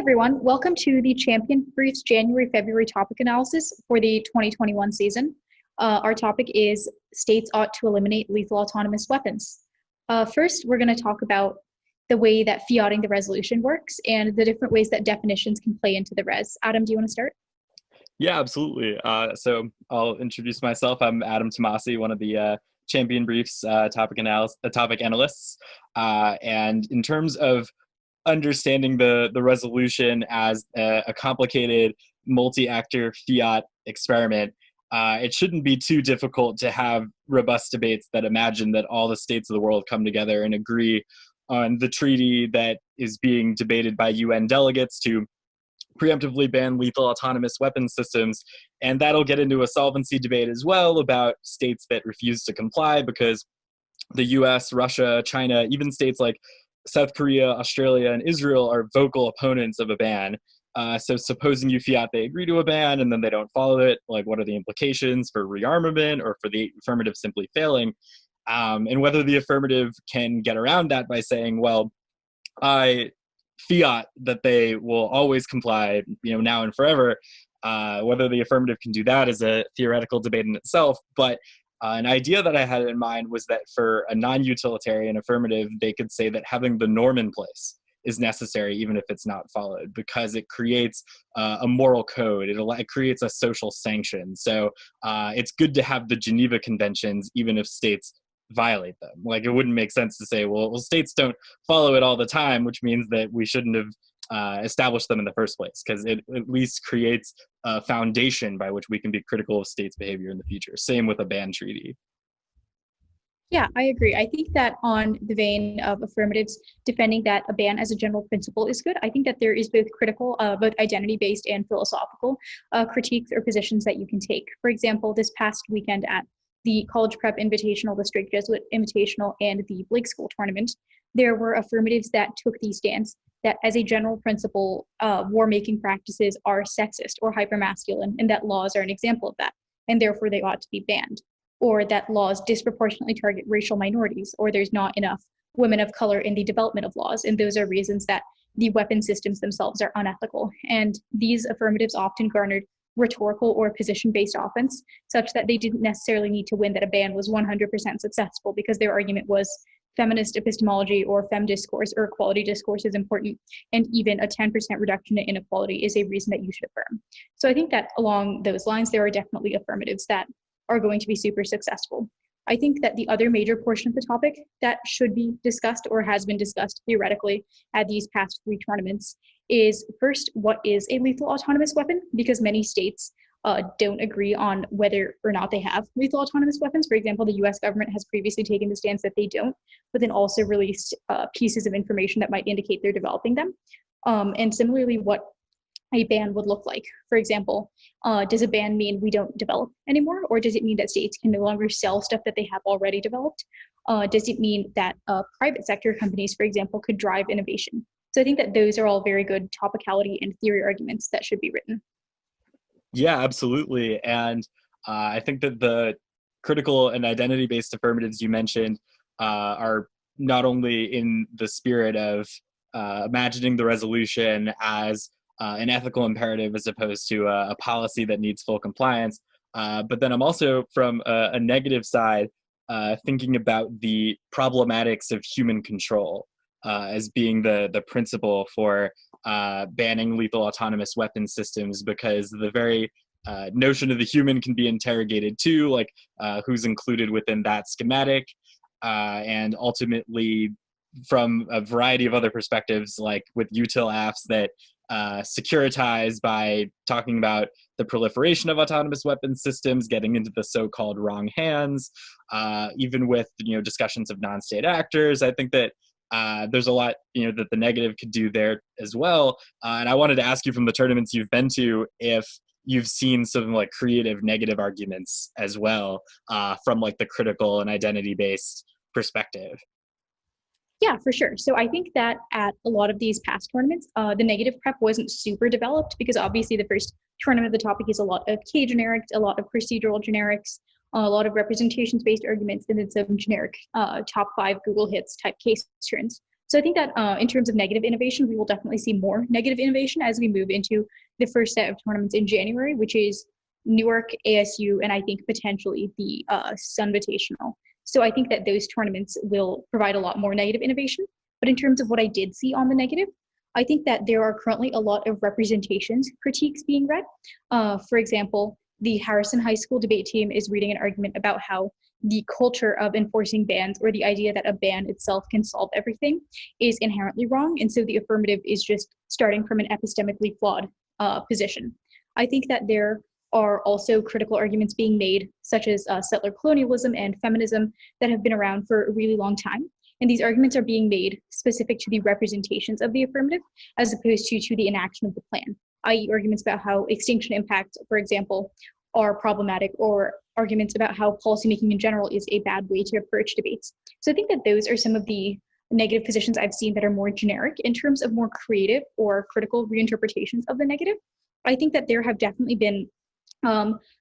everyone, welcome to the Champion Briefs January-February topic analysis for the 2021 season. Our topic is states ought to eliminate lethal autonomous weapons. First, we're going to talk about the way that fiating the resolution works and the different ways that definitions can play into the res. Adam, do you want to start? Yeah, absolutely. So I'll introduce myself. I'm Adam Tomasi, one of the Champion Briefs topic analysts. And in terms of understanding the resolution as a complicated multi-actor fiat experiment, it shouldn't be too difficult to have robust debates that imagine that all the states of the world come together and agree on the treaty that is being debated by UN delegates to preemptively ban lethal autonomous weapons systems. And that'll get into a solvency debate as well about states that refuse to comply, because the US, Russia, China, even states like South Korea, Australia, and Israel are vocal opponents of a ban. So supposing you fiat they agree to a ban and then they don't follow it, like what are the implications for rearmament or for the affirmative simply failing? And whether the affirmative can get around that by saying, well, I fiat that they will always comply, now and forever. Whether the affirmative can do that is a theoretical debate in itself. But an idea that I had in mind was that for a non-utilitarian affirmative, they could say that having the norm in place is necessary, even if it's not followed, because it creates a moral code. It creates a social sanction. So it's good to have the Geneva Conventions, even if states violate them. Like, it wouldn't make sense to say, well, states don't follow it all the time, which means that we shouldn't have established them in the first place, because it at least creates a foundation by which we can be critical of states' behavior in the future. Same with a ban treaty. Yeah, I agree. I think that on the vein of affirmatives defending that a ban as a general principle is good, I think that there is both critical, both identity-based and philosophical critiques or positions that you can take. For example, this past weekend at the College Prep Invitational, the Straight Jesuit Invitational, and the Blake School Tournament, there were affirmatives that took the stance that as a general principle, war-making practices are sexist or hypermasculine, and that laws are an example of that, and therefore they ought to be banned. Or that laws disproportionately target racial minorities, or there's not enough women of color in the development of laws, and those are reasons that the weapon systems themselves are unethical. And these affirmatives often garnered rhetorical or position-based offense, such that they didn't necessarily need to win that a ban was 100% successful, because their argument was feminist epistemology or fem discourse or equality discourse is important, and even a 10% reduction in inequality is a reason that you should affirm. So I think that along those lines, there are definitely affirmatives that are going to be super successful. I think that the other major portion of the topic that should be discussed or has been discussed theoretically at these past three tournaments is, first, what is a lethal autonomous weapon? Because many states don't agree on whether or not they have lethal autonomous weapons. For example, the US government has previously taken the stance that they don't, but then also released pieces of information that might indicate they're developing them. And similarly, what a ban would look like. For example, does a ban mean we don't develop anymore? Or does it mean that states can no longer sell stuff that they have already developed? Does it mean that private sector companies, for example, could drive innovation? So I think that those are all very good topicality and theory arguments that should be written. Yeah, absolutely. And I think that the critical and identity-based affirmatives you mentioned are not only in the spirit of imagining the resolution as an ethical imperative as opposed to a policy that needs full compliance, but then I'm also, from a negative side, thinking about the problematics of human control as being the principle for banning lethal autonomous weapon systems, because the very notion of the human can be interrogated too, like who's included within that schematic, and ultimately from a variety of other perspectives, like with util affs that securitize by talking about the proliferation of autonomous weapon systems, getting into the so-called wrong hands, even with discussions of non-state actors. I think that there's a lot that the negative could do there as well. And I wanted to ask you, from the tournaments you've been to, if you've seen some like creative negative arguments as well from like the critical and identity-based perspective. Yeah, for sure. So I think that at a lot of these past tournaments, the negative prep wasn't super developed, because obviously the first tournament of the topic is a lot of K generics, a lot of procedural generics, a lot of representations-based arguments, and then some generic top 5 Google hits type case turns. So I think that in terms of negative innovation, we will definitely see more negative innovation as we move into the first set of tournaments in January, which is Newark, ASU, and I think potentially the Sun Invitational. So I think that those tournaments will provide a lot more negative innovation. But in terms of what I did see on the negative, I think that there are currently a lot of representations critiques being read. For example, the Harrison High School debate team is reading an argument about how the culture of enforcing bans, or the idea that a ban itself can solve everything, is inherently wrong. And so the affirmative is just starting from an epistemically flawed position. I think that there are also critical arguments being made, such as settler colonialism and feminism, that have been around for a really long time. And these arguments are being made specific to the representations of the affirmative, as opposed to the inaction of the plan, i.e. arguments about how extinction impacts, for example, are problematic, or arguments about how policymaking in general is a bad way to approach debates. So I think that those are some of the negative positions I've seen that are more generic. In terms of more creative or critical reinterpretations of the negative, I think that there have definitely been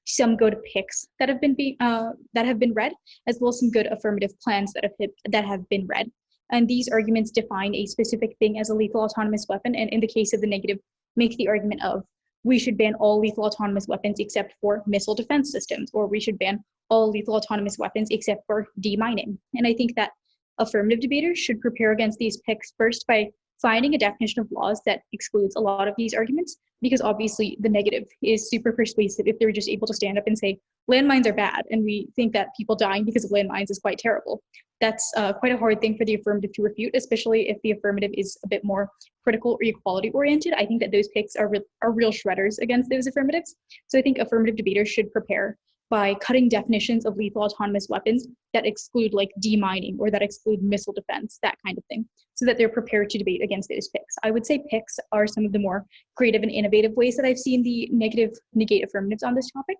some good picks that have been read, as well as some good affirmative plans that have been read. And these arguments define a specific thing as a lethal autonomous weapon, and in the case of the negative, make the argument of we should ban all lethal autonomous weapons except for missile defense systems, or we should ban all lethal autonomous weapons except for demining. And I think that affirmative debaters should prepare against these picks first by finding a definition of laws that excludes a lot of these arguments, because obviously the negative is super persuasive if they're just able to stand up and say landmines are bad, and we think that people dying because of landmines is quite terrible. That's quite a hard thing for the affirmative to refute, especially if the affirmative is a bit more critical or equality oriented. I think that those picks are real shredders against those affirmatives. So I think affirmative debaters should prepare by cutting definitions of lethal autonomous weapons that exclude like demining, or that exclude missile defense, that kind of thing, so that they're prepared to debate against those picks. I would say picks are some of the more creative and innovative ways that I've seen the negative negate affirmatives on this topic.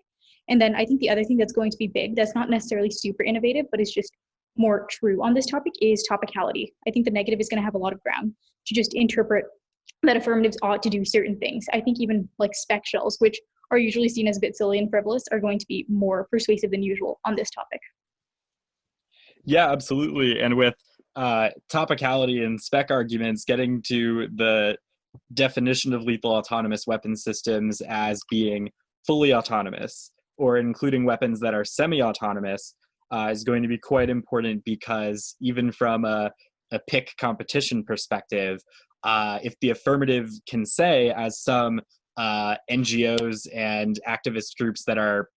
And then I think the other thing that's going to be big, that's not necessarily super innovative, but is just more true on this topic, is topicality. I think the negative is going to have a lot of ground to just interpret that affirmatives ought to do certain things. I think even like spec shells, which are usually seen as a bit silly and frivolous, are going to be more persuasive than usual on this topic. Yeah, absolutely. And with topicality and spec arguments, getting to the definition of lethal autonomous weapon systems as being fully autonomous, or including weapons that are semi-autonomous, is going to be quite important, because even from a pick competition perspective, if the affirmative can say, as some NGOs and activist groups that are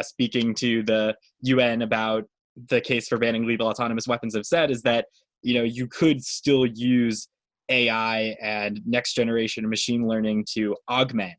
speaking to the UN about the case for banning lethal autonomous weapons have said, is that you could still use AI and next generation machine learning to augment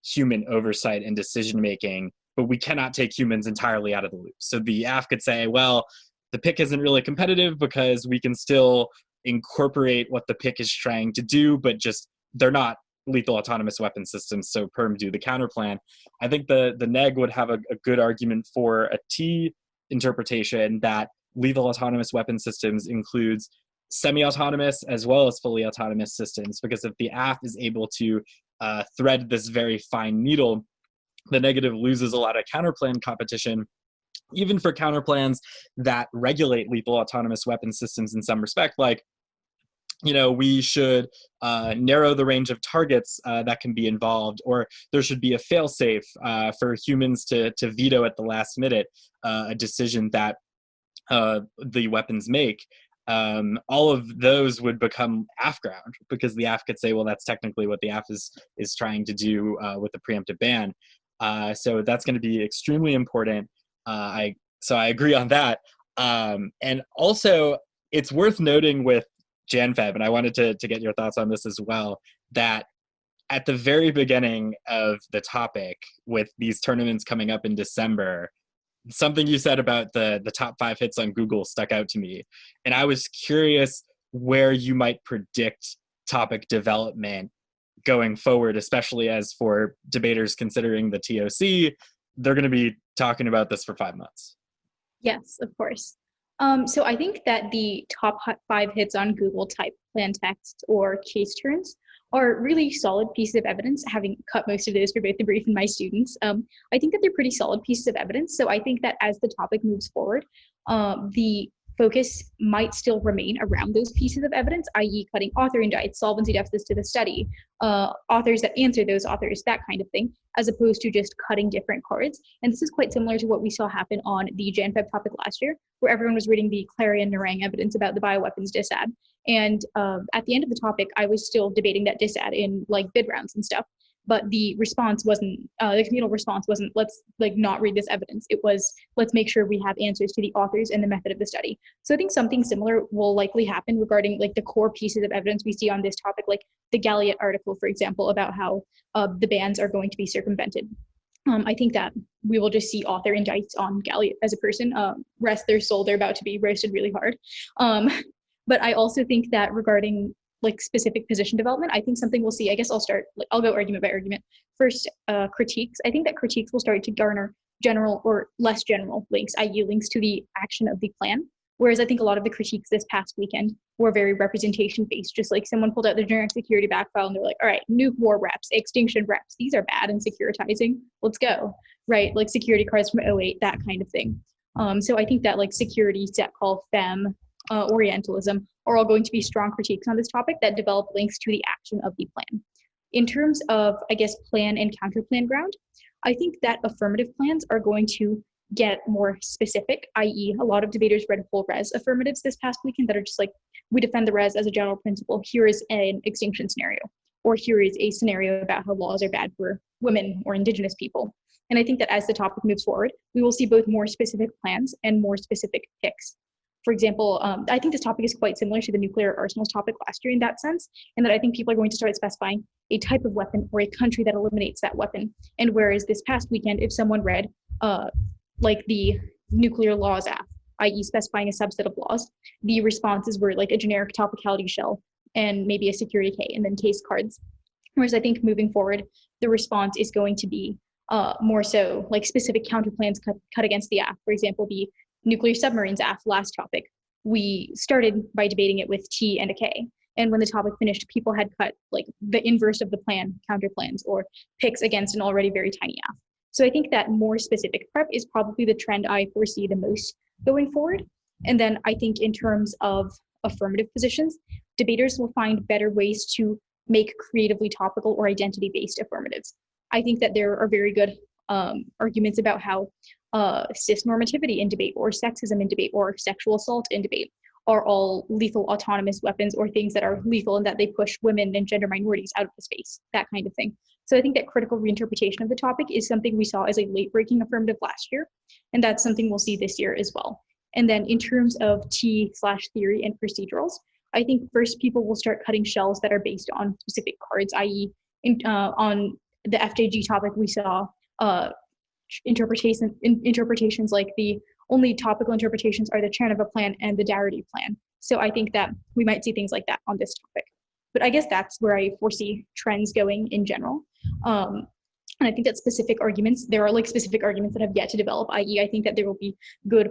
human oversight and decision making, but we cannot take humans entirely out of the loop. So the AF could say, well, the pick isn't really competitive because we can still incorporate what the pick is trying to do, but just they're not lethal autonomous weapon systems, so perm do the counter plan. I think the neg would have a good argument for a T interpretation, that lethal autonomous weapon systems includes semi-autonomous as well as fully autonomous systems, because if the AF is able to thread this very fine needle, the negative loses a lot of counterplan competition, even for counterplans that regulate lethal autonomous weapon systems in some respect, like we should narrow the range of targets that can be involved, or there should be a fail-safe for humans to veto at the last minute a decision that the weapons make. All of those would become AF ground, because the AF could say, well, that's technically what the AF is trying to do with the preemptive ban. So that's going to be extremely important. So I agree on that. And also, it's worth noting with JanFeb, and I wanted to get your thoughts on this as well, that at the very beginning of the topic, with these tournaments coming up in December, something you said about the top 5 hits on Google stuck out to me. And I was curious where you might predict topic development going forward, especially as for debaters considering the TOC, they're going to be talking about this for 5 months. Yes, of course. So I think that the top 5 hits on Google type plan text or case turns are really solid pieces of evidence, having cut most of those for both the brief and my students. I think that they're pretty solid pieces of evidence. So I think that as the topic moves forward, the focus might still remain around those pieces of evidence, i.e. cutting author indicts, solvency deficits to the study, authors that answer those authors, that kind of thing, as opposed to just cutting different cards. And this is quite similar to what we saw happen on the Jan-Feb topic last year, where everyone was reading the Clarion Narang evidence about the bioweapons disad. And at the end of the topic, I was still debating that disad in like bid rounds and stuff. But the response wasn't, the communal response wasn't, let's like not read this evidence. It was, let's make sure we have answers to the authors and the method of the study. So I think something similar will likely happen regarding like the core pieces of evidence we see on this topic, like the Galliot article, for example, about how the bans are going to be circumvented. I think that we will just see author indicts on Galliot as a person, rest their soul, they're about to be roasted really hard. But I also think that regarding like specific position development, I think something we'll see, I guess I'll go argument by argument. First, critiques. I think that critiques will start to garner general or less general links, i.e. links to the action of the plan. Whereas I think a lot of the critiques this past weekend were very representation based, just like someone pulled out the generic security back file and they're like, all right, nuke war reps, extinction reps, these are bad and securitizing, let's go, right? Like security cards from '08, that kind of thing. So I think that like security, set call, fem, Orientalism are all going to be strong critiques on this topic that develop links to the action of the plan. In terms of, I guess, plan and counterplan ground, I think that affirmative plans are going to get more specific, i.e. a lot of debaters read full res affirmatives this past weekend that are just like, we defend the res as a general principle. Here is an extinction scenario, or here is a scenario about how laws are bad for women or indigenous people. And I think that as the topic moves forward, we will see both more specific plans and more specific picks. For example, I think this topic is quite similar to the nuclear arsenals topic last year in that sense, and that I think people are going to start specifying a type of weapon or a country that eliminates that weapon. And whereas this past weekend, if someone read like the nuclear laws act, i.e. specifying a subset of laws, the responses were like a generic topicality shell and maybe a security K and then case cards. Whereas I think moving forward, the response is going to be more so like specific counterplans cut against the act. For example, the nuclear submarines aft, last topic, we started by debating it with T and a K. And when the topic finished, people had cut like the inverse of the plan, counter plans, or picks against an already very tiny aft. So I think that more specific prep is probably the trend I foresee the most going forward. And then I think in terms of affirmative positions, debaters will find better ways to make creatively topical or identity-based affirmatives. I think that there are very good arguments about how cis-normativity in debate or sexism in debate or sexual assault in debate are all lethal autonomous weapons or things that are lethal and that they push women and gender minorities out of the space, that kind of thing. So I think that critical reinterpretation of the topic is something we saw as a late-breaking affirmative last year, and that's something we'll see this year as well. And then in terms of T/theory and procedurals, I think first people will start cutting shells that are based on specific cards, i.e. on the FJG topic we saw interpretations like the only topical interpretations are the Cherniva plan and the Darity plan. So I think that we might see things like that on this topic. But I guess that's where I foresee trends going in general. And I think that specific arguments, there are like specific arguments that have yet to develop, i.e. I think that there will be good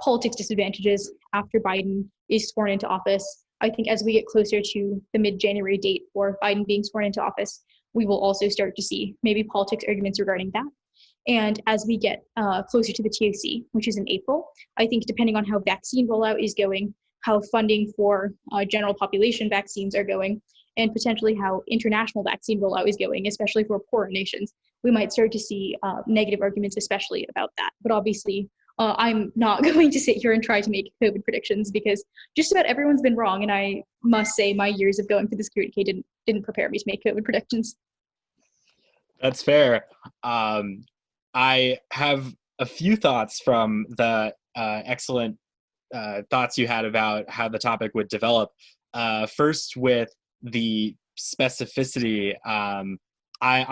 politics disadvantages after Biden is sworn into office. I think as we get closer to the mid-January date for Biden being sworn into office, we will also start to see maybe politics arguments regarding that. And as we get closer to the TOC, which is in April, I think depending on how vaccine rollout is going, how funding for general population vaccines are going, and potentially how international vaccine rollout is going, especially for poorer nations, we might start to see negative arguments, especially about that. But obviously, I'm not going to sit here and try to make COVID predictions because just about everyone's been wrong. And I must say my years of going for the security K didn't prepare me to make COVID predictions. That's fair. I have a few thoughts from the excellent thoughts you had about how the topic would develop. First, with the specificity, I'm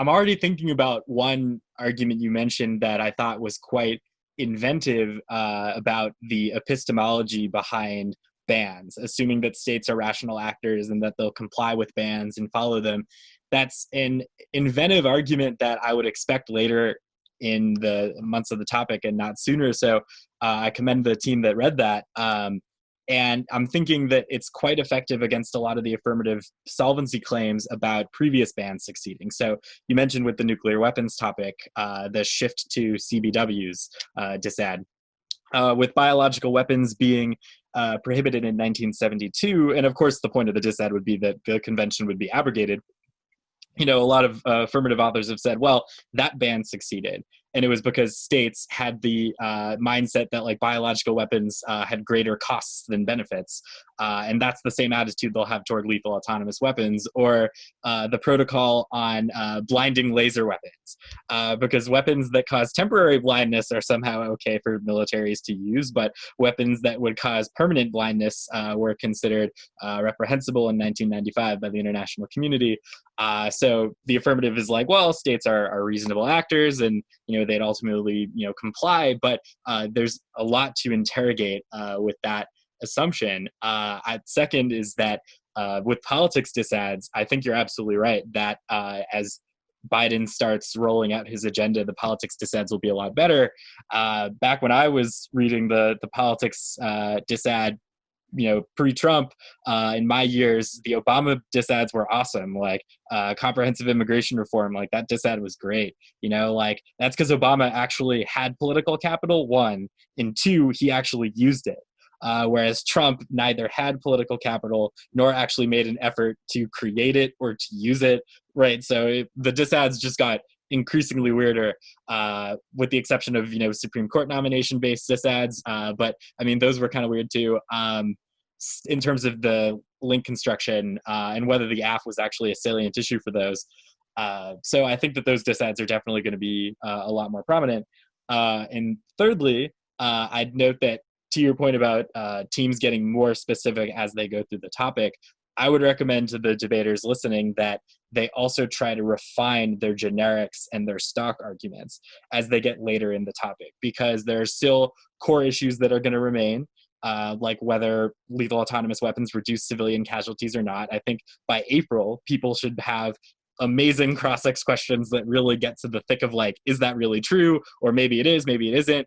already thinking about one argument you mentioned that I thought was quite inventive about the epistemology behind bans, assuming that states are rational actors and that they'll comply with bans and follow them. That's an inventive argument that I would expect later in the months of the topic and not sooner. So I commend the team that read that. And I'm thinking that it's quite effective against a lot of the affirmative solvency claims about previous bans succeeding. So you mentioned with the nuclear weapons topic, the shift to CBWs disad. with biological weapons being prohibited in 1972. And of course, the point of the dissad would be that the convention would be abrogated. A lot of affirmative authors have said, well, that ban succeeded. And it was because states had the mindset that like biological weapons had greater costs than benefits. And that's the same attitude they'll have toward lethal autonomous weapons, or the protocol on blinding laser weapons. Because weapons that cause temporary blindness are somehow okay for militaries to use, but weapons that would cause permanent blindness were considered reprehensible in 1995 by the international community. So the affirmative is like, well, states are reasonable actors, and they'd ultimately comply, but there's a lot to interrogate with that assumption. Second is that with politics disads, I think you're absolutely right that as Biden starts rolling out his agenda, the politics disads will be a lot better. Back when I was reading the politics disad, pre-Trump, in my years, the Obama disads were awesome. Like comprehensive immigration reform, like that disad was great. Like that's because Obama actually had political capital, one, and two, he actually used it. Whereas Trump neither had political capital nor actually made an effort to create it or to use it, right? So the disads just got increasingly weirder, with the exception of Supreme Court nomination-based disads. But I mean, those were kind of weird too. In terms of the link construction and whether the AF was actually a salient issue for those. So I think that those disads are definitely going to be a lot more prominent. And thirdly, I'd note that to your point about teams getting more specific as they go through the topic, I would recommend to the debaters listening that they also try to refine their generics and their stock arguments as they get later in the topic, because there are still core issues that are going to remain. Like whether lethal autonomous weapons reduce civilian casualties or not. I think by April, people should have amazing cross-ex questions that really get to the thick of like, is that really true? Or maybe it is, maybe it isn't,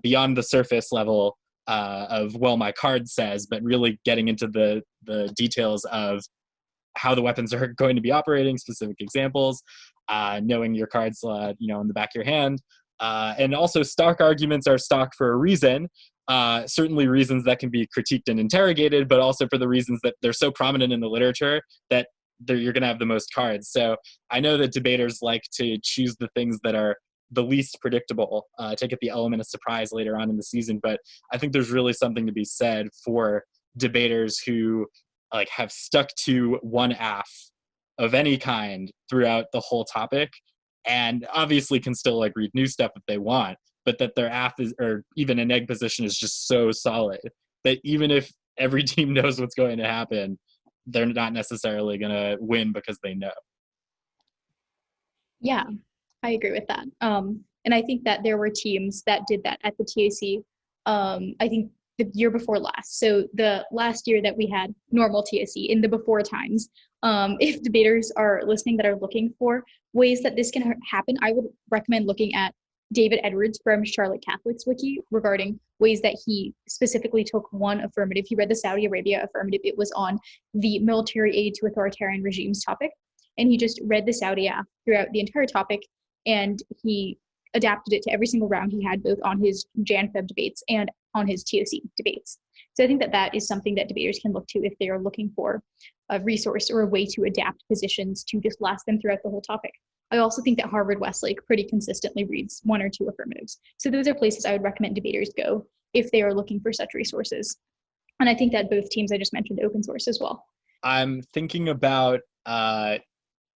beyond the surface level of, well, my card says, but really getting into the details of how the weapons are going to be operating, specific examples, knowing your cards, in the back of your hand. And also stock arguments are stock for a reason. Certainly reasons that can be critiqued and interrogated, but also for the reasons that they're so prominent in the literature that you're going to have the most cards. So I know that debaters like to choose the things that are the least predictable, to get the element of surprise later on in the season. But I think there's really something to be said for debaters who like have stuck to one AF of any kind throughout the whole topic, and obviously can still like read new stuff if they want, but that their AF is, or even an egg position is just so solid that even if every team knows what's going to happen, they're not necessarily going to win because they know. Yeah, I agree with that. And I think that there were teams that did that at the TAC. I think the year before last. So the last year that we had normal TAC in the before times. If debaters are listening that are looking for ways that this can happen, I would recommend looking at David Edwards from Charlotte Catholics Wiki regarding ways that he specifically took one affirmative. He read the Saudi Arabia affirmative. It was on the military aid to authoritarian regimes topic. And he just read the Saudi AF throughout the entire topic, and he adapted it to every single round he had, both on his Jan-Feb debates and on his TOC debates. So I think that that is something that debaters can look to if they are looking for a resource or a way to adapt positions to just last them throughout the whole topic. I also think that Harvard Westlake pretty consistently reads one or two affirmatives. So those are places I would recommend debaters go if they are looking for such resources. And I think that both teams I just mentioned open source as well. I'm thinking about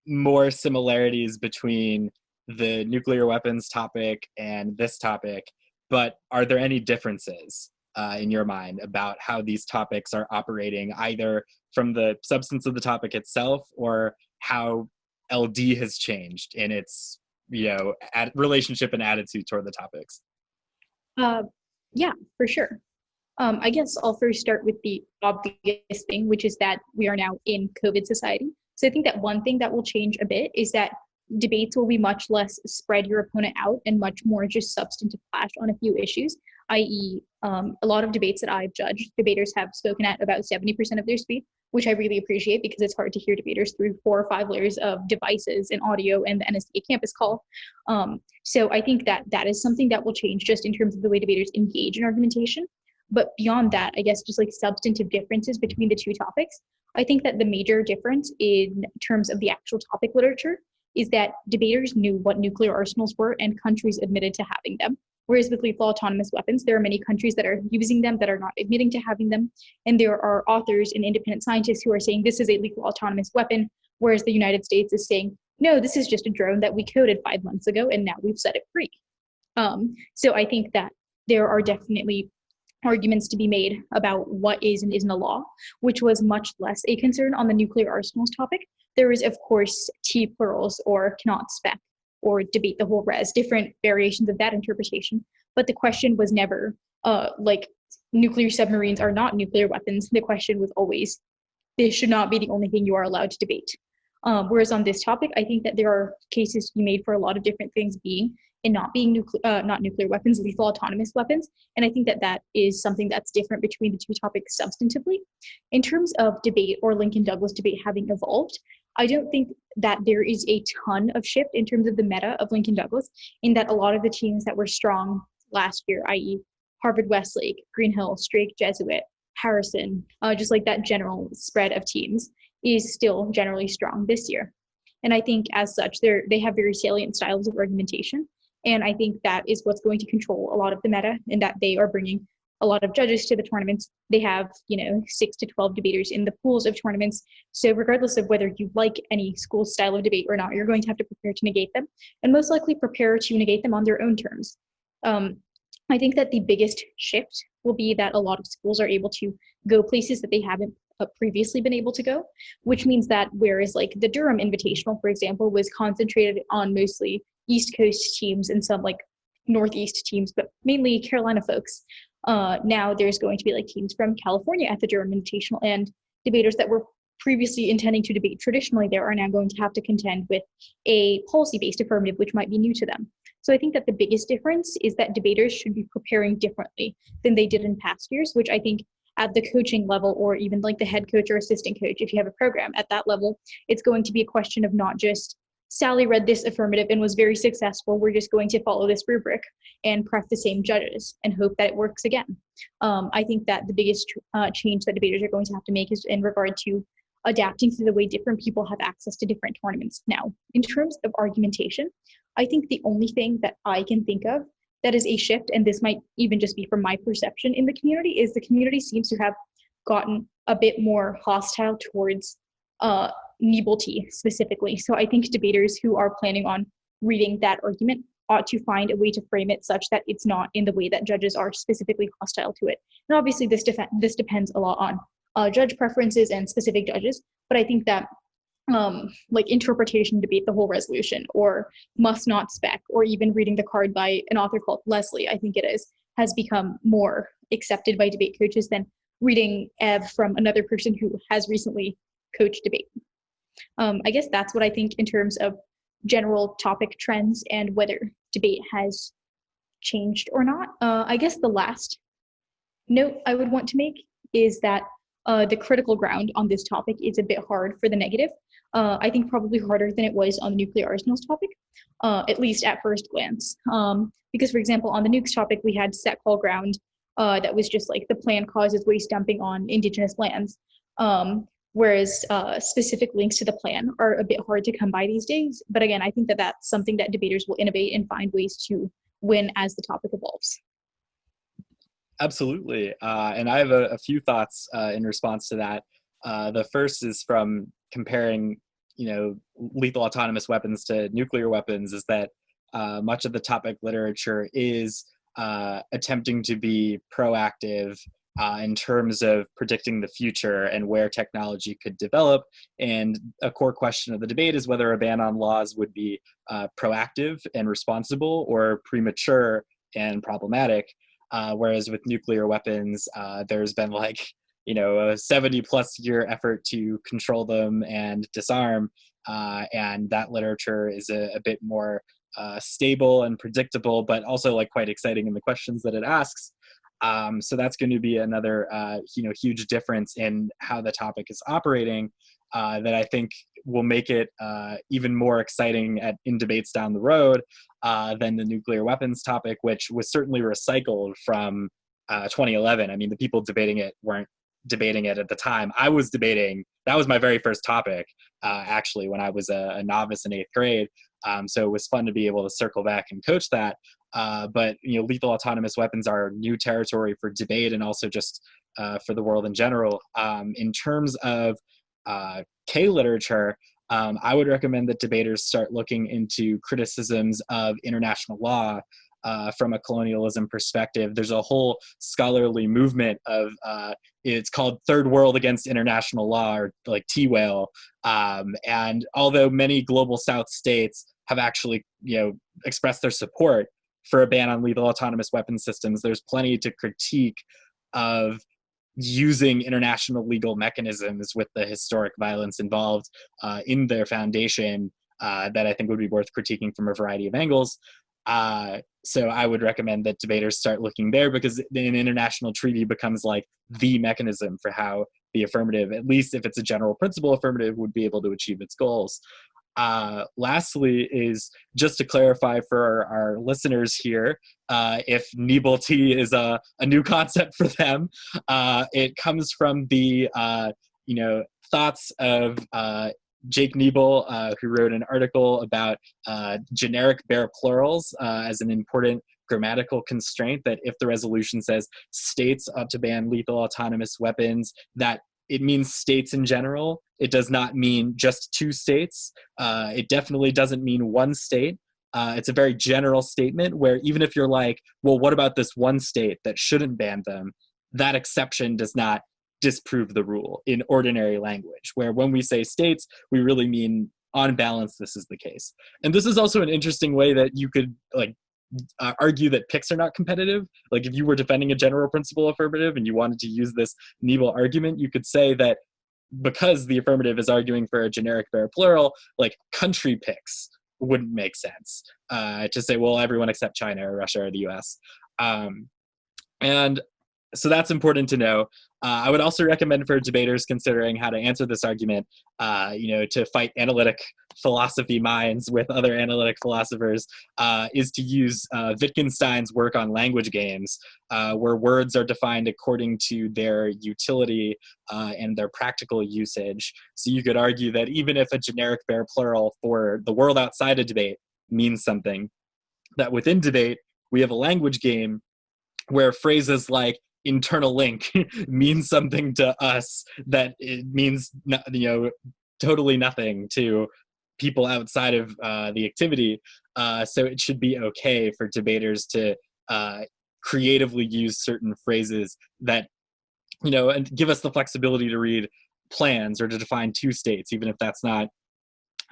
more similarities between the nuclear weapons topic and this topic, but are there any differences in your mind about how these topics are operating, either from the substance of the topic itself or how LD has changed in its relationship and attitude toward the topics? Yeah, for sure. I guess I'll first start with the obvious thing, which is that we are now in COVID society. So I think that one thing that will change a bit is that debates will be much less spread your opponent out and much more just substantive clash on a few issues. i.e., a lot of debates that I've judged, debaters have spoken at about 70% of their speed, which I really appreciate because it's hard to hear debaters through 4 or 5 layers of devices and audio and the NSDA campus call. So I think that that is something that will change just in terms of the way debaters engage in argumentation. But beyond that, I guess just like substantive differences between the two topics, I think that the major difference in terms of the actual topic literature is that debaters knew what nuclear arsenals were and countries admitted to having them. Whereas with lethal autonomous weapons, there are many countries that are using them that are not admitting to having them. And there are authors and independent scientists who are saying this is a lethal autonomous weapon, whereas the United States is saying, no, this is just a drone that we coded 5 months ago and now we've set it free. So I think that there are definitely arguments to be made about what is and isn't a law, which was much less a concern on the nuclear arsenals topic. There is, of course, T plurals or cannot spec or debate the whole res, different variations of that interpretation. But the question was never like nuclear submarines are not nuclear weapons. The question was always, this should not be the only thing you are allowed to debate. Whereas on this topic, I think that there are cases to be made for a lot of different things being and not being not nuclear weapons, lethal autonomous weapons. And I think that that is something that's different between the two topics substantively. In terms of debate or Lincoln Douglas debate having evolved, I don't think that there is a ton of shift in terms of the meta of Lincoln Douglas, in that a lot of the teams that were strong last year, i.e. Harvard Westlake, Greenhill, Strake Jesuit, Harrison, just like that general spread of teams is still generally strong this year. And I think as such, they have very salient styles of argumentation. And I think that is what's going to control a lot of the meta, and that they are bringing a lot of judges to the tournaments. They have, 6 to 12 debaters in the pools of tournaments. So regardless of whether you like any school style of debate or not, you're going to have to prepare to negate them, and most likely prepare to negate them on their own terms. I think that the biggest shift will be that a lot of schools are able to go places that they haven't previously been able to go, which means that whereas like the Durham Invitational, for example, was concentrated on mostly East Coast teams and some like Northeast teams, but mainly Carolina folks, now there's going to be like teams from California at the Durham Invitational, and debaters that were previously intending to debate traditionally there are now going to have to contend with a policy-based affirmative, which might be new to them. So I think that the biggest difference is that debaters should be preparing differently than they did in past years, which I think at the coaching level, or even like the head coach or assistant coach, if you have a program at that level, it's going to be a question of not just Sally read this affirmative and was very successful, we're just going to follow this rubric and prep the same judges and hope that it works again. I think that the biggest change that debaters are going to have to make is in regard to adapting to the way different people have access to different tournaments. Now, in terms of argumentation, I think the only thing that I can think of that is a shift, and this might even just be from my perception in the community, is the community seems to have gotten a bit more hostile towards Niebuhr-T specifically. So I think debaters who are planning on reading that argument ought to find a way to frame it such that it's not in the way that judges are specifically hostile to it. And obviously this depends a lot on judge preferences and specific judges, but I think that like interpretation debate the whole resolution, or must not spec, or even reading the card by an author called Leslie, I think it is, has become more accepted by debate coaches than reading Ev from another person who has recently coached debate. I guess that's what I think in terms of general topic trends and whether debate has changed or not. I guess the last note I would want to make is that the critical ground on this topic is a bit hard for the negative. I think probably harder than it was on the nuclear arsenals topic, at least at first glance. Because, for example, on the nukes topic, we had set call ground that was just like the plan causes waste dumping on indigenous lands. Whereas specific links to the plan are a bit hard to come by these days. But again, I think that that's something that debaters will innovate and find ways to win as the topic evolves. Absolutely. And I have a few thoughts in response to that. The first is from comparing, lethal autonomous weapons to nuclear weapons, is that much of the topic literature is attempting to be proactive in terms of predicting the future and where technology could develop. And a core question of the debate is whether a ban on laws would be proactive and responsible, or premature and problematic. Whereas with nuclear weapons, there's been a 70+ year effort to control them and disarm. And that literature is a bit more stable and predictable, but also like quite exciting in the questions that it asks. So that's going to be another huge difference in how the topic is operating that I think will make it even more exciting in debates down the road than the nuclear weapons topic, which was certainly recycled from 2011. I mean, the people debating it weren't debating it at the time. I was debating, that was my very first topic, actually, when I was a novice in 8th grade. So it was fun to be able to circle back and coach that. But lethal autonomous weapons are new territory for debate and also just for the world in general. In terms of K literature, I would recommend that debaters start looking into criticisms of international law from a colonialism perspective. There's a whole scholarly movement of it's called Third World Against International Law, or like TWAIL. And although many global South states have actually expressed their support for a ban on lethal autonomous weapon systems, there's plenty to critique of using international legal mechanisms with the historic violence involved in their foundation that I think would be worth critiquing from a variety of angles. So I would recommend that debaters start looking there, because an international treaty becomes like the mechanism for how the affirmative, at least if it's a general principle affirmative, would be able to achieve its goals. Lastly is just to clarify for our listeners here, if Nebel-T is a new concept for them, it comes from the thoughts of Jake Nebel, who wrote an article about generic bare plurals as an important grammatical constraint, that if the resolution says states ought to ban lethal autonomous weapons, that it means states in general. It does not mean just 2 states. It definitely doesn't mean one state. It's a very general statement where even if you're like, well, what about this one state that shouldn't ban them? That exception does not disprove the rule in ordinary language, where when we say states, we really mean on balance, this is the case. And this is also an interesting way that you could argue that picks are not competitive. Like if you were defending a general principle affirmative and you wanted to use this Nebel argument, you could say that because the affirmative is arguing for a generic bare plural, like country picks wouldn't make sense. To say, well, everyone except China or Russia or the US. And so that's important to know. I would also recommend for debaters considering how to answer this argument, to fight analytic philosophy minds with other analytic philosophers, is to use Wittgenstein's work on language games, where words are defined according to their utility and their practical usage. So you could argue that even if a generic bare plural for the world outside a debate means something, that within debate, we have a language game where phrases like internal link means something to us that it means totally nothing to people outside of the activity. So it should be okay for debaters to creatively use certain phrases that and give us the flexibility to read plans or to define 2 states, even if that's not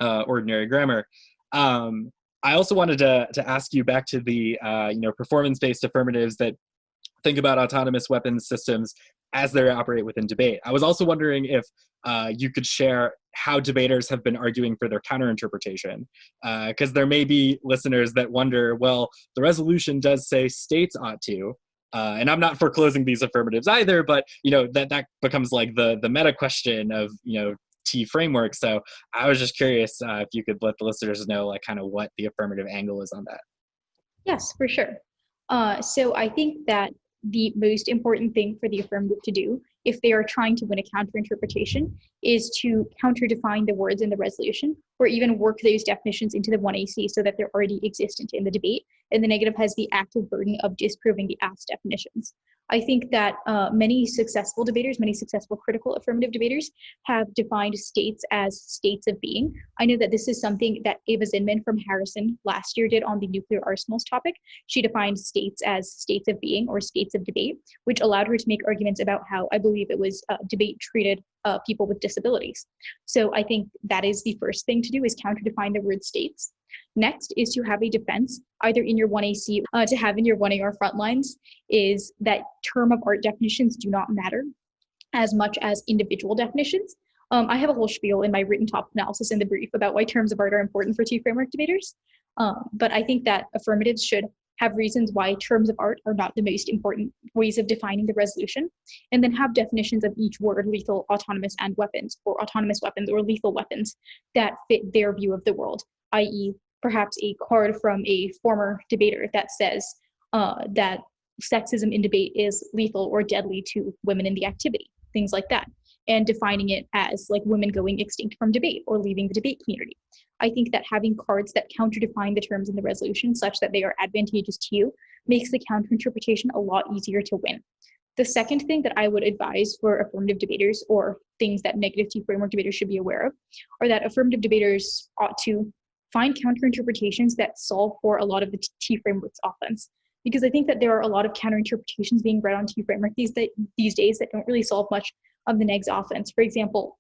ordinary grammar. I also wanted to ask you back to the performance-based affirmatives that think about autonomous weapons systems as they operate within debate. I was also wondering if you could share how debaters have been arguing for their counterinterpretation, because there may be listeners that wonder, well, the resolution does say states ought to, and I'm not foreclosing these affirmatives either, but that becomes like the meta question of T framework. So I was just curious if you could let the listeners know like kind of what the affirmative angle is on that. Yes, for sure. So I think that the most important thing for the affirmative to do, if they are trying to win a counterinterpretation, is to counter-define the words in the resolution, or even work those definitions into the 1AC so that they're already existent in the debate, and the negative has the active burden of disproving the asked definitions. I think that many successful debaters, many successful critical affirmative debaters have defined states as states of being. I know that this is something that Ava Zinman from Harrison last year did on the nuclear arsenals topic. She defined states as states of being or states of debate, which allowed her to make arguments about how, I believe it was, debate treated people with disabilities. So I think that is the first thing to do, is counter-define the word states. Next is to have a defense, either in your 1AC, to have in your 1AR front lines, is that term of art definitions do not matter as much as individual definitions. I have a whole spiel in my written top analysis in the brief about why terms of art are important for T framework debaters. But I think that affirmatives should have reasons why terms of art are not the most important ways of defining the resolution, and then have definitions of each word, lethal, autonomous, and weapons, or autonomous weapons, or lethal weapons, that fit their view of the world, i.e., perhaps a card from a former debater that says that sexism in debate is lethal or deadly to women in the activity, things like that, and defining it as like women going extinct from debate or leaving the debate community. I think that having cards that counter-define the terms in the resolution such that they are advantageous to you makes the counter-interpretation a lot easier to win. The second thing that I would advise for affirmative debaters, or things that negative T framework debaters should be aware of, are that affirmative debaters ought to find counter-interpretations that solve for a lot of the T framework's offense. Because I think that there are a lot of counter-interpretations being read on T framework these days that don't really solve much of the neg's offense. For example,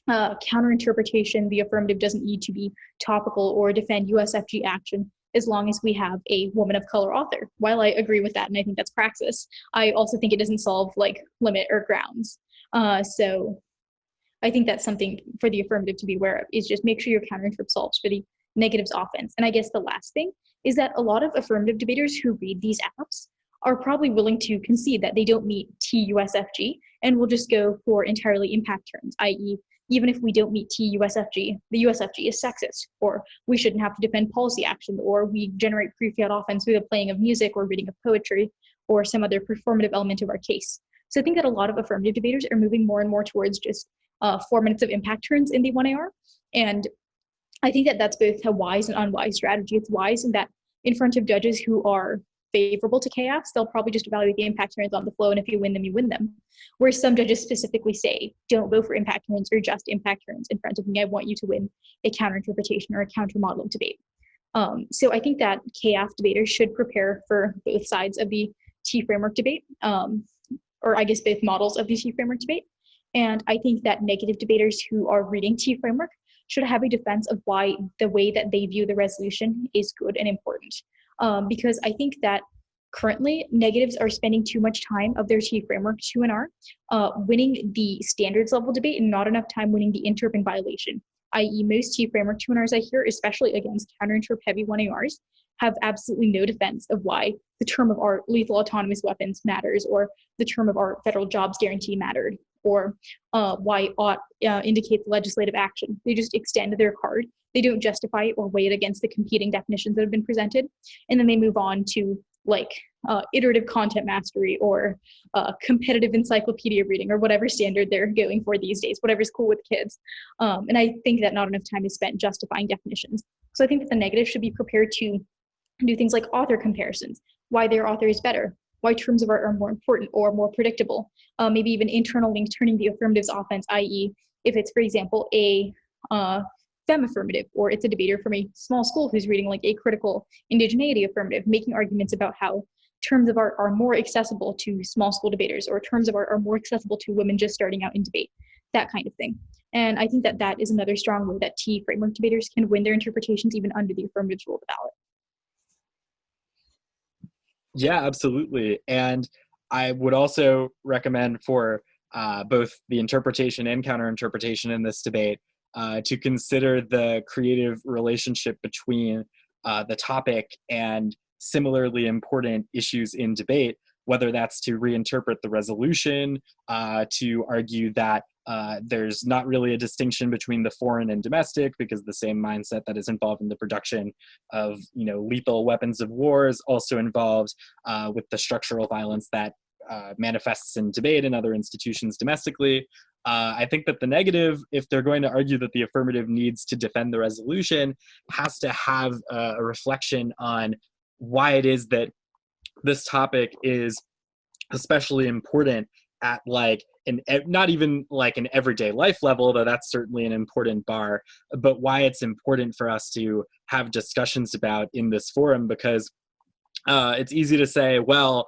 counter-interpretation, the affirmative doesn't need to be topical or defend USFG action as long as we have a woman of color author. While I agree with that, and I think that's praxis, I also think it doesn't solve like limit or grounds. So I think that's something for the affirmative to be aware of, is just make sure your counter-interp solves for the negatives offense. And I guess the last thing is that a lot of affirmative debaters who read these apps are probably willing to concede that they don't meet TUSFG and will just go for entirely impact terms, i.e., even if we don't meet TUSFG, the USFG is sexist, or we shouldn't have to defend policy action, or we generate pre-fiat offense through the playing of music or reading of poetry, or some other performative element of our case. So I think that a lot of affirmative debaters are moving more and more towards just 4 minutes of impact turns in the 1AR. And I think that that's both a wise and unwise strategy. It's wise in that in front of judges who are favorable to chaos, they'll probably just evaluate the impact turns on the flow, and if you win them, you win them. Whereas some judges specifically say, don't go for impact turns or just impact turns in front of me. I want you to win a counter-interpretation or a counter-modeling debate. So I think that KF debaters should prepare for both sides of the T framework debate, or I guess both models of the T framework debate. And I think that negative debaters who are reading T framework should have a defense of why the way that they view the resolution is good and important. Because I think that currently negatives are spending too much time of their T framework 2NR winning the standards level debate and not enough time winning the interp and violation, i.e. most T framework 2NRs I hear, especially against counter-interp heavy 1ARs, have absolutely no defense of why the term of art lethal autonomous weapons matters, or the term of art federal jobs guarantee mattered, or why ought indicates legislative action. They just extend their card. They don't justify it or weigh it against the competing definitions that have been presented. And then they move on to like iterative content mastery or competitive encyclopedia reading, or whatever standard they're going for these days, whatever's cool with kids. And I think that not enough time is spent justifying definitions. So I think that the negative should be prepared to do things like author comparisons, why their author is better, why terms of art are more important or more predictable, maybe even internal links turning the affirmatives offense, i.e. if it's, for example, a femme affirmative, or it's a debater from a small school who's reading like a critical indigeneity affirmative, making arguments about how terms of art are more accessible to small school debaters, or terms of art are more accessible to women just starting out in debate, that kind of thing. And I think that that is another strong way that T framework debaters can win their interpretations even under the affirmatives rule of the ballot. Yeah, absolutely. And I would also recommend for both the interpretation and counter-interpretation in this debate to consider the creative relationship between the topic and similarly important issues in debate, whether that's to reinterpret the resolution, to argue that there's not really a distinction between the foreign and domestic, because the same mindset that is involved in the production of lethal weapons of war is also involved with the structural violence that manifests in debate and other institutions domestically. I think that the negative, if they're going to argue that the affirmative needs to defend the resolution, has to have a reflection on why it is that this topic is especially important at like not even like an everyday life level, though that's certainly an important bar, but why it's important for us to have discussions about in this forum, because it's easy to say, well,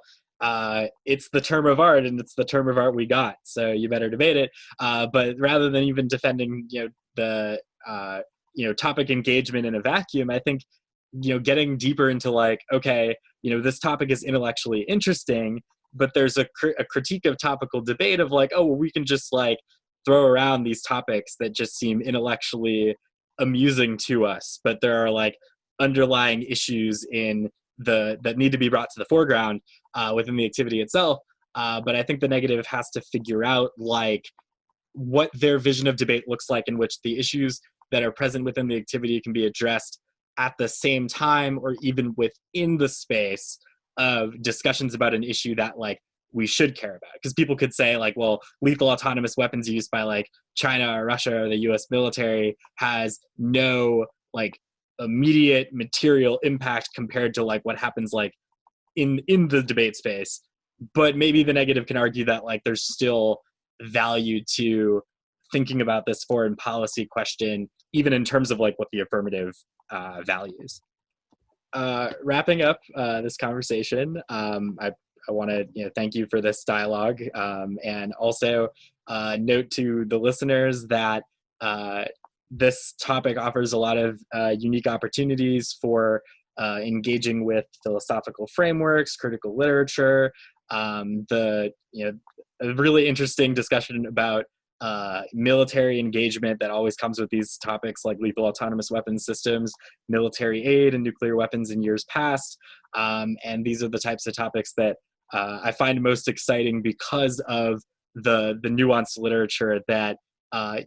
it's the term of art and it's the term of art we got, so you better debate it. But rather than even defending, the topic engagement in a vacuum, I think, getting deeper into like, okay, this topic is intellectually interesting, but there's a critique of topical debate of like, oh, well, we can just like throw around these topics that just seem intellectually amusing to us, but there are like underlying issues that need to be brought to the foreground within the activity itself. But I think the negative has to figure out like what their vision of debate looks like, in which the issues that are present within the activity can be addressed at the same time or even within the space of discussions about an issue that like we should care about. Because people could say like, well, lethal autonomous weapons used by like China or Russia or the US military has no like immediate material impact compared to like what happens like in the debate space. But maybe the negative can argue that like there's still value to thinking about this foreign policy question, even in terms of like what the affirmative values. Wrapping up this conversation, I want to thank you for this dialogue, and also note to the listeners that this topic offers a lot of unique opportunities for engaging with philosophical frameworks, critical literature, a really interesting discussion about military engagement that always comes with these topics like lethal autonomous weapons systems, military aid, and nuclear weapons in years past. And these are the types of topics that I find most exciting because of the nuanced literature that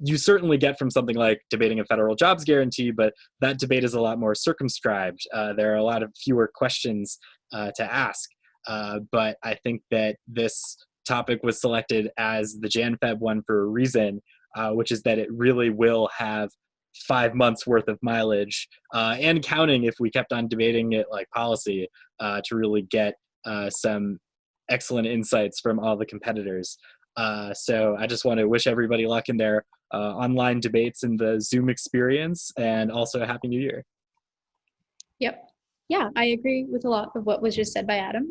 you certainly get from something like debating a federal jobs guarantee, but that debate is a lot more circumscribed. There are a lot of fewer questions to ask. But I think that this topic was selected as the JanFeb one for a reason, which is that it really will have 5 months worth of mileage and counting if we kept on debating it like policy to really get some excellent insights from all the competitors. So I just want to wish everybody luck in their online debates in the Zoom experience, and also a Happy New Year. Yep. Yeah, I agree with a lot of what was just said by Adam.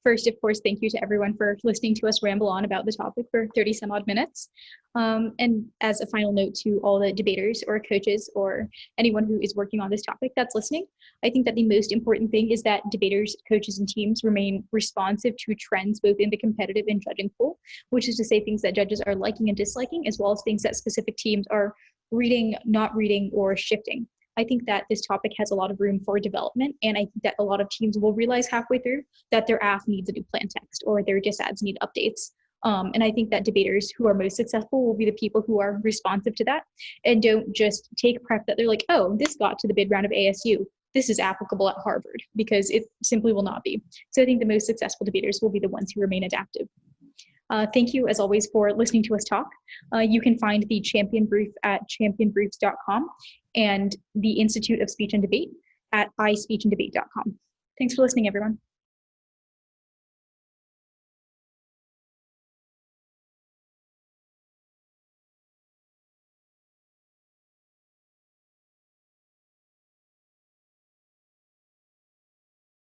First, of course, thank you to everyone for listening to us ramble on about the topic for 30 some odd minutes. And as a final note to all the debaters or coaches or anyone who is working on this topic that's listening, I think that the most important thing is that debaters, coaches, and teams remain responsive to trends both in the competitive and judging pool, which is to say things that judges are liking and disliking, as well as things that specific teams are reading, not reading, or shifting. I think that this topic has a lot of room for development, and I think that a lot of teams will realize halfway through that their AF needs a new plan text or their disads need updates. And I think that debaters who are most successful will be the people who are responsive to that and don't just take prep that they're like, oh, this got to the bid round of ASU. This is applicable at Harvard, because it simply will not be. So I think the most successful debaters will be the ones who remain adaptive. Thank you, as always, for listening to us talk. You can find the Champion Brief at championbriefs.com and the Institute of Speech and Debate at ispeechanddebate.com. Thanks for listening, everyone.